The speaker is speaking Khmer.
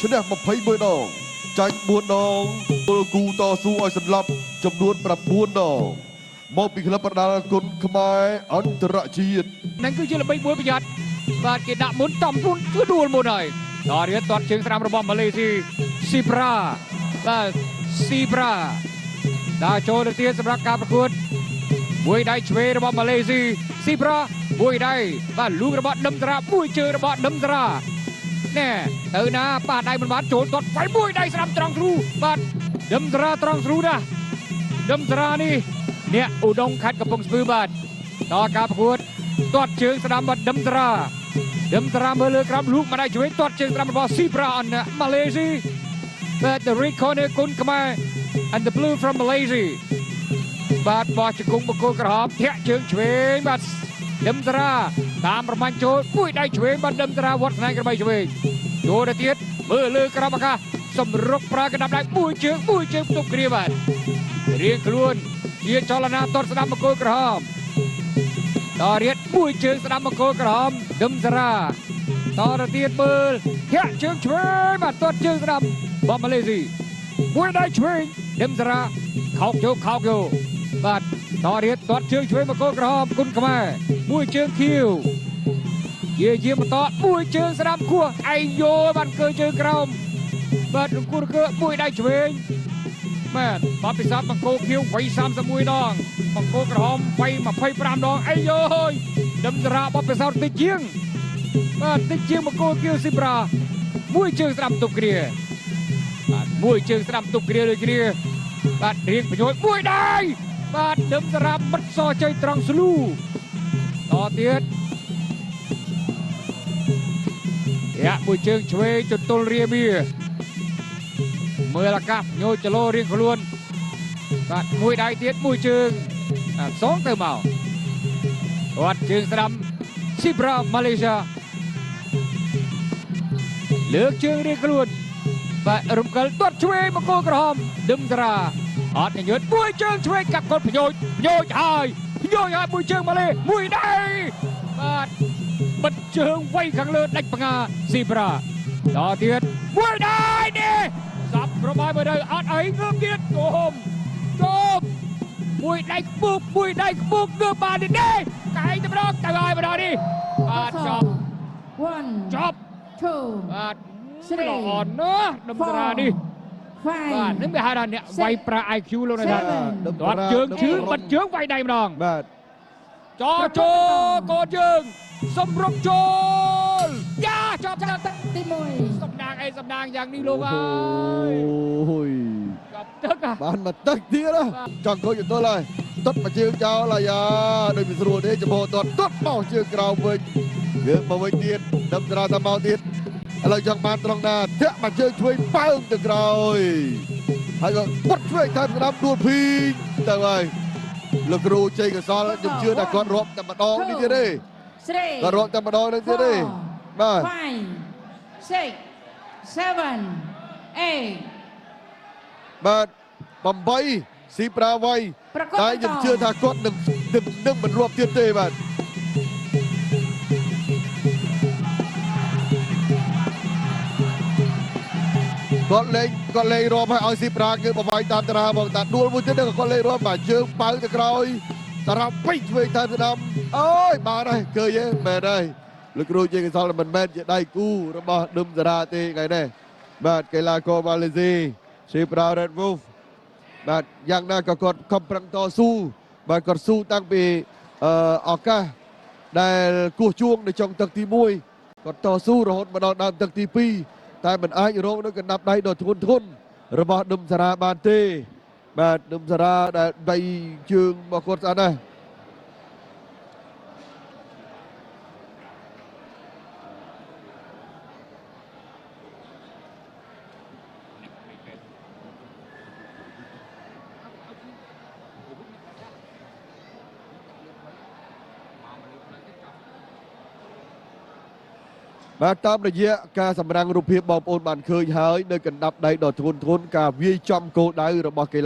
ឈ្នះ21ដងចាញ់4ដងពលគូតស៊ូឲ្យសន្លប់ចំនួន9ដងមកពីក្លឹបប្រដាល់គុណខ្មែរអន្តរជាតិនឹងគឺជាល្បិចមួយប្រយ័ត្នបាទគេដាក់មុនតំមុនគឺដួលមុនហើយដល់រៀបទាត់ជើងស្រាំរបស់ម៉ាឡេស៊ីស៊ីប្រាបាទស៊ីប្រាដាក់ចូលទៅទៀតសម្រាប់ការប្រកួតមួយដៃឆ្វេងរបស់ម៉ាឡេស៊ីស៊ីប្រាមួយដៃបាទលូករបស់ដឹមតារាមួយជើងរបស់ដឹមតារាណែទៅណាប៉ះដៃមិនបានចូលទាត់វាយមួយដៃស្រាំត្រង់ស្រូបាទដឹមតារាត្រង់ស្រូណាដឹមតារានេះអ្នកឧដុង្គខេត្តកំពង់ស្ពឺបាទដល់ការប្រកួតទាត់ជើងស្ដាំបាត់ដឹមតារាមើលលើក្រោមលូកម្ដាយឆ្វេងទាត់ជើងស្ដាំរបស់ស៊ីប្រាអនម៉ាឡេស៊ី but the red corner គុណខ្មែរ and the blue from Malaysia បាទបោះជង្គង់បង្គោលក្រហមធាក់ជើងឆ្វេងបាទដឹមតារាតាមប្រមាញ់ចូលមួយដៃឆ្វេងបាទដឹមតារាវត្តផ្នែកក្របីឆ្វេងចូលទៅទៀតមើលលើក្រោមអាកាសសម្រុកប្រើកណ្ដាប់ដៃមួយជើងផ្ទុកគ្រាបាទរៀងខ្លួនជាចលនាទាត់ស្ដាំបង្គោលក្រហមដល់រៀតមួយជើងស្ដាំបង្គោលក្រហមដឹមតារាតទៅទៀតមើលធាក់ជើងឆ្វេងបាទទាត់ជើងស្ដាំរបស់ម៉ាឡេស៊ីមួយដៃឆ្វេងដឹមតារាខោកយកបាទតរៀតទាត់ជើងឆ្វេងបង្គោលក្រហមគុណខ្មែរមួយជើងខៀវយាមបន្តមួយជើងស្ដាំខួរឯងយោបានកើជើងក្រោមបាទរង្គោះកើមួយដៃឆ្វេងបាទបបពិសោធន៍បង្គោលខៀវវ័យ31ដងបង្គោលក្រហមវ័យ25ដងអីយោដឹមតារាបបពិសោធន៍តិចជាងបាទតិចជាងបង្គោលខៀវស៊ីប្រាមួយជើងស្ដាំទប់គ្រាបាទមួយជើងស្ដាំទប់គ្រាដូចគ្នាបាទរៀងបញ្ចូលមួយដៃបាទដឹមតារាបិទសជ័យត្រង់ស្លូតទៀតមួយជើងឆ្វេងចន្ទុលរាមាមើលអាកាសញយចលោរៀងខ្លួនបាទមួយដៃទៀតមួយជើងសងទៅមកគាត់ជើងស្ដាំស៊ីប្រាម៉ាឡេស៊ីលើកជើងរៀងខ្លួនបាទរំកិលទាត់ឆ្វេងបង្គោលក្រហមដឹមតារាអត់ញញើតមួយជើងឆ្វេងកាប់គាត់ប្រយោជន៍ហើយមួយជើងម៉ាឡេមួយដៃបាទបិទជើងវៃខាងលើដាច់បងាស៊ីប្រាដល់ទៀតមួយដៃនេះសាប់ប្របាយមើលទៅអត់អីងើបទៀតគោមមួយដៃខ្ពុកងើបបាននេះកែងទៅម្ដងទៅហើយម្ដងនេះបាទចប់បាទល្អណាស់ដុំតារានេះបាទនឹងវាហៅថាអ្នកវាយប្រា IQ លោកណាគាត់ជើងជឿបិទជើងវាយដៃម្ដងបាទចោកូនជើងសម្រុកចូលយ៉ាចប់ទឹកទី1សំដាងយ៉ាងនេះលោកអើយអូយចប់ទឹកបានមកទឹកទៀតចង់គោចទៅហើយទាត់មកជើងចោលហើយយ៉ាដូចមិនស្រួលទេចំពោះទាត់បោះជើងក្រោមវិញវាមកវិញទៀតដឹមតារាតាមមកទៀតឥឡូវចង់បានត្រង់ណាធាក់មកជើងឆ្វេងប៉ើងទៅក្រោយហើយក៏ពុតឆ្វេងតាមស្ដាប់ដួលភីងទៅហើយលោកគ្រូជ័យកសលខ្ញុំជឿថាគាត់រាប់តែម្ដងនេះទៀតទេគាត់រាប់តែម្ដងនេះទៀតទេបាទ5 6 7 8បាទ8ស៊ីប្រាវៃតែខ្ញុំជឿថាគាត់នឹងមិនរាប់ទៀតទេបាទគាត់លេងរាប់ឲ្យស៊ីប្រាគឺបវាយតាមតារាបងតាដួលមួយទៀតគាត់លេងរាប់បាទជើងប៉ៅទៅក្រោយតារាពេញឆ្វេងតាមស្ដាំអូយបានហើយឃើញទេមែនហើយលោកគ្រូជាកសលមិនមែនជាដៃគូរបស់ដឹមតារាទេថ្ងៃនេះបាទកីឡាករម៉ាឡេស៊ីស៊ីប្រា Red Wolf បាទយ៉ាងណាក៏គាត់ខំប្រឹងតស៊ូបាទគាត់ស៊ូតាំងពីឱកាសដែលគោះជួងនៅចុងទឹកទី1គាត់តស៊ូរហូតមកដល់ដើមទឹកទី2តែមិនអាចរងនឹងកណ្ដាប់ដៃដ៏ធ្ងន់របស់ដឹមតារាបានទេបាទដឹមតារាដែលដៃជើងរបស់គាត់ស្អាតណាស់ បាទតាមរយៈការសម្រាំងរូបភាពបងប្អូនបានឃើញហើយនៅកណ្ដាប់ដៃដ៏ធ្ងន់ការវាយចំគោលដៅរបស់កីឡា